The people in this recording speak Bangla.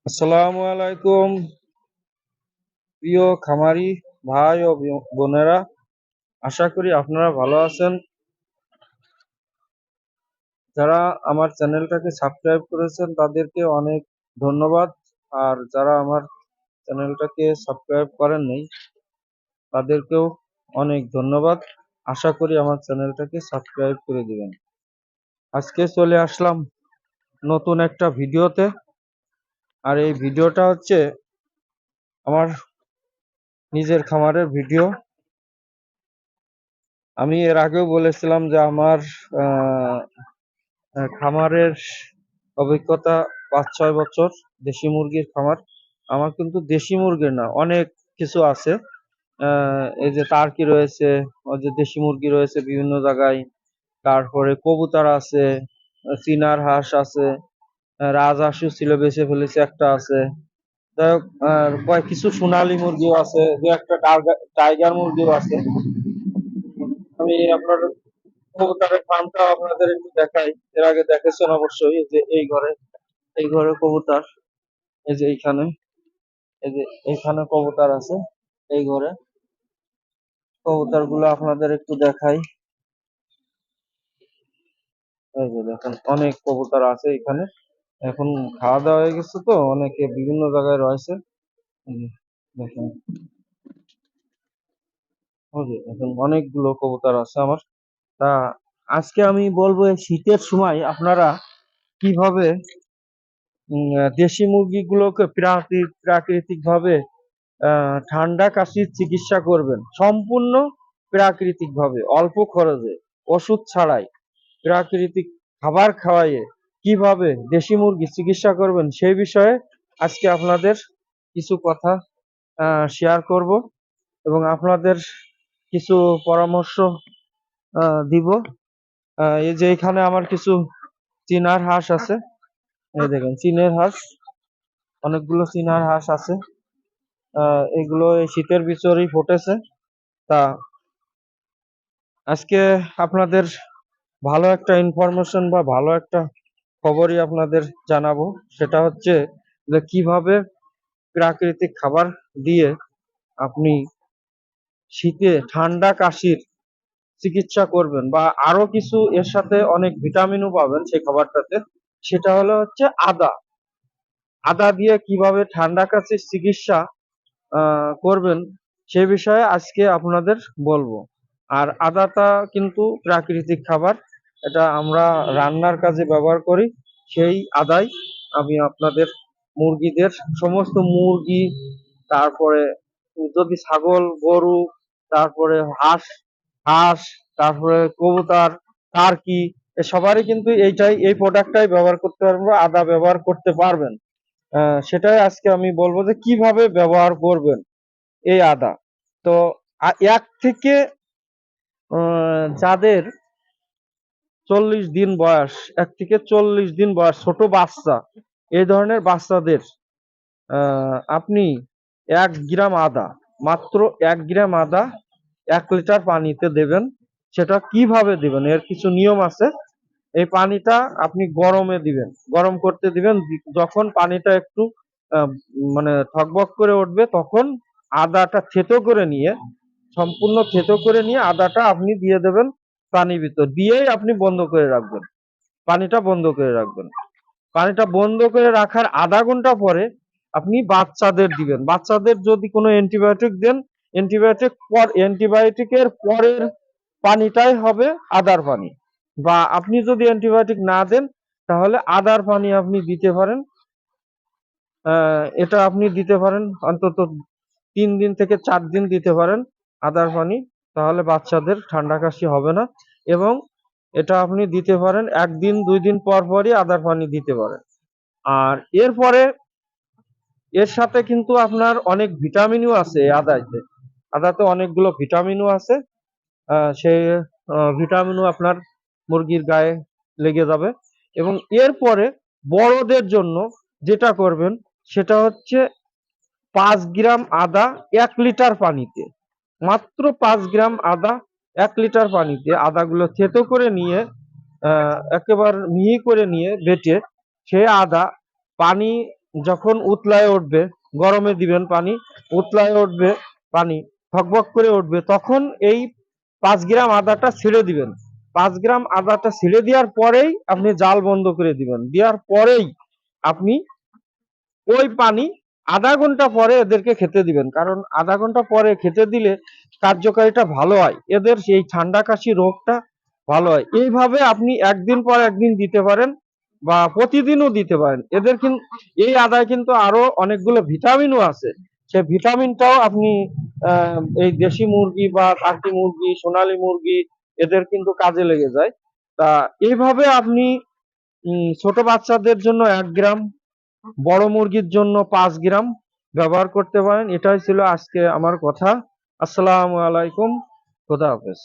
আসসালামু আলাইকুম প্রিয় খামারি ভাই ও বোনেরা, আশা করি আপনারা ভালো আছেন। যারা আমার চ্যানেলটাকে সাবস্ক্রাইব করেছেন তাদেরকে অনেক ধন্যবাদ। আর যারা আমার চ্যানেলটাকে সাবস্ক্রাইব করেন নাই তাদেরকেও অনেক ধন্যবাদ। আশা করি আমার চ্যানেলটাকে সাবস্ক্রাইব করে দিবেন। আজকে চলে আসলাম নতুন একটা ভিডিওতে। আর এই ভিডিওটা হচ্ছে আমার নিজের খামারের ভিডিও। আমি এর আগেও বলেছিলাম যে আমার খামারের অভিজ্ঞতা ৫-৬ বছর দেশি মুরগির খামার। আমার কিন্তু দেশি মুরগির না, অনেক কিছু আছে। এই যে টার্কি রয়েছে, ওই যে দেশি মুরগি রয়েছে বিভিন্ন জায়গায়, তারপরে কবুতর আছে, চীনার হাঁস আছে, রাজহাঁসও ছিল বেঁচে ফেলেছে, একটা আছে। যাই হোক, কয়েক কিছু সোনালী মুরগিও আছে, দু একটা টাইগার মুরগিও আছে। আমি আপনার কবুতরের ফার্মটা আপনাদের একটু দেখাই। এর আগে দেখেছেন অবশ্যই। এই যে এই ঘরে কবুতর, এই যে এইখানে, এই যে এইখানে কবুতর আছে। এই ঘরে কবুতর গুলো আপনাদের একটু দেখাই। এই যে দেখেন, অনেক কবুতর আছে এখানে। এখন খাওয়া দাওয়া হয়ে গেছে তো, অনেকে বিভিন্ন জায়গায় রয়েছে। এই যে দেখেন, ওই যে দেখেন অনেকগুলো কবুতর আছে আমার। তা আজকে আমি বলবো, এই শীতের সময় আপনারা কিভাবে দেশি মুরগিগুলোকে প্রাকৃতিক ভাবে ঠান্ডা কাশির চিকিৎসা করবেন, সম্পূর্ণ প্রাকৃতিক ভাবে, অল্প খরচে, ওষুধ ছাড়াই, প্রাকৃতিক খাবার খাওয়াইয়ে কিভাবে দেশি মুরগি চিকিৎসা করবেন সেই বিষয়ে আজকে আপনাদের কিছু কথা শেয়ার করব এবং আপনাদের কিছু পরামর্শ দিব। এই যে এখানে আমার কিছু চীনার হাঁস আছে। এই দেখেন, চীনের হাঁস, অনেকগুলো চীনার হাঁস আছে। এগুলো এই শীতের ভিতরেই ফুটেছে। তা আজকে আপনাদের ভালো একটা ইনফরমেশন বা ভালো একটা খবরই আপনাদের জানাবো। সেটা হচ্ছে যে কিভাবে প্রাকৃতিক খাবার দিয়ে আপনি শীতে ঠান্ডা কাশির চিকিৎসা করবেন, বা আরো কিছু এর সাথে অনেক ভিটামিনও পাবেন সেই খাবারটাতে। সেটা হচ্ছে আদা। আদা দিয়ে কিভাবে ঠান্ডা কাশির চিকিৎসা করবেন সে বিষয়ে আজকে আপনাদের বলবো। আর আদাটা কিন্তু প্রাকৃতিক খাবার, এটা আমরা রান্নার কাজে ব্যবহার করি। সেই আদাই আমি আপনাদের মুরগিদের, সমস্ত মুরগি, তারপরে যদি ছাগল, গরু, তারপরে হাঁস হাঁস তারপরে কবুতর, টার্কি, সবারই কিন্তু এই প্রোডাক্টটাই ব্যবহার করতে পারবো, আদা ব্যবহার করতে পারবেন। সেটাই আজকে আমি বলবো যে কিভাবে ব্যবহার করবেন এই আদা। তো এক থেকে যাদের 40 দিন বয়স, 1 থেকে 40 দিন বয়স, ছোট বাচ্চা, এই ধরনের বাচ্চাদের আপনি 1 গ্রাম আদা, মাত্র 1 গ্রাম আদা 1 লিটার পানিতে দেবেন। সেটা কিভাবে দিবেন, এর কিছু নিয়ম আছে। এই পানিটা আপনি গরমে দিবেন, গরম করতে দিবেন। যখন পানিটা একটু আহ, মানে থকবক করে উঠবে, তখন আদাটা থেতো করে নিয়ে, সম্পূর্ণ থেতো করে নিয়ে আদাটা আপনি দিয়ে দেবেন পানির ভিতর, দিয়েই আপনি বন্ধ করে রাখবেন। পানিটা বন্ধ করে রাখবেন। পানিটা বন্ধ করে রাখার আধা ঘন্টা পরে আপনি বাচ্চাদের দিবেন। বাচ্চাদের যদি কোনো অ্যান্টিবায়োটিক দেন, অ্যান্টিবায়োটিকের পরের পানিটাই হবে আদার পানি। বা আপনি যদি অ্যান্টিবায়োটিক না দেন, তাহলে আদার পানি আপনি দিতে পারেন। এটা আপনি দিতে পারেন অন্তত 3 দিন থেকে 4 দিন দিতে পারেন আদার পানি। তাহলে বাচ্চাদের ঠান্ডা কাশি হবে না। এবং এটা আপনি দিতে পারেন 1 দিন 2 দিন পর পরই আদার পানি দিতে পারেন। আর এরপরে এর সাথে কিন্তু আপনার অনেক ভিটামিনও আছে এই আদাতে। আদাতে অনেকগুলো ভিটামিনও আছে। সেই ভিটামিনও আপনার মুরগির গায়ে লেগে যাবে। এবং এরপরে বড়দের জন্য যেটা করবেন সেটা হচ্ছে 5 গ্রাম আদা 1 লিটার পানিতে, মাত্র 5 গ্রাম আদা 1 লিটার পানিতে, আদাগুলো থেতো করে নিয়ে, একেবারে মিহি করে নিয়ে বেটে, সে আদা পানি যখন উতলায় উঠবে, গরমে দিবেন পানি, উতলায় উঠবে পানি, ভকভক করে উঠবে, তখন এই 5 গ্রাম আদাটা ছেড়ে দিবেন। 5 গ্রাম আদাটা ছেড়ে দেওয়ার পরেই আপনি জাল বন্ধ করে দিবেন। দেওয়ার পরেই আপনি ওই পানি আধা ঘন্টা পরে এদেরকে খেতে দিবেন, কারণ আধা ঘন্টা পরে খেতে দিলে কার্যকারিতা ভালো হয়, এদের সেই ঠান্ডা কাশি রোগটা ভালো হয়। এইভাবে আপনি একদিন পর একদিন দিতে পারেন বা প্রতিদিনও দিতে পারেন। এদের কিন্তু এই আদায় কিন্তু আরো অনেকগুলো ভিটামিনও আছে, সে ভিটামিনটাও আপনি এই দেশি মুরগি বা টার্কি মুরগি, সোনালী মুরগি, এদের কিন্তু কাজে লেগে যায়। তা এইভাবে আপনি ছোট বাচ্চাদের জন্য 1 গ্রাম, বড় মুরগির জন্য 5 গ্রাম ব্যবহার করতে পারেন। এটাই ছিল আজকে আমার কথা। আসসালামু আলাইকুম, খোদা হাফেজ।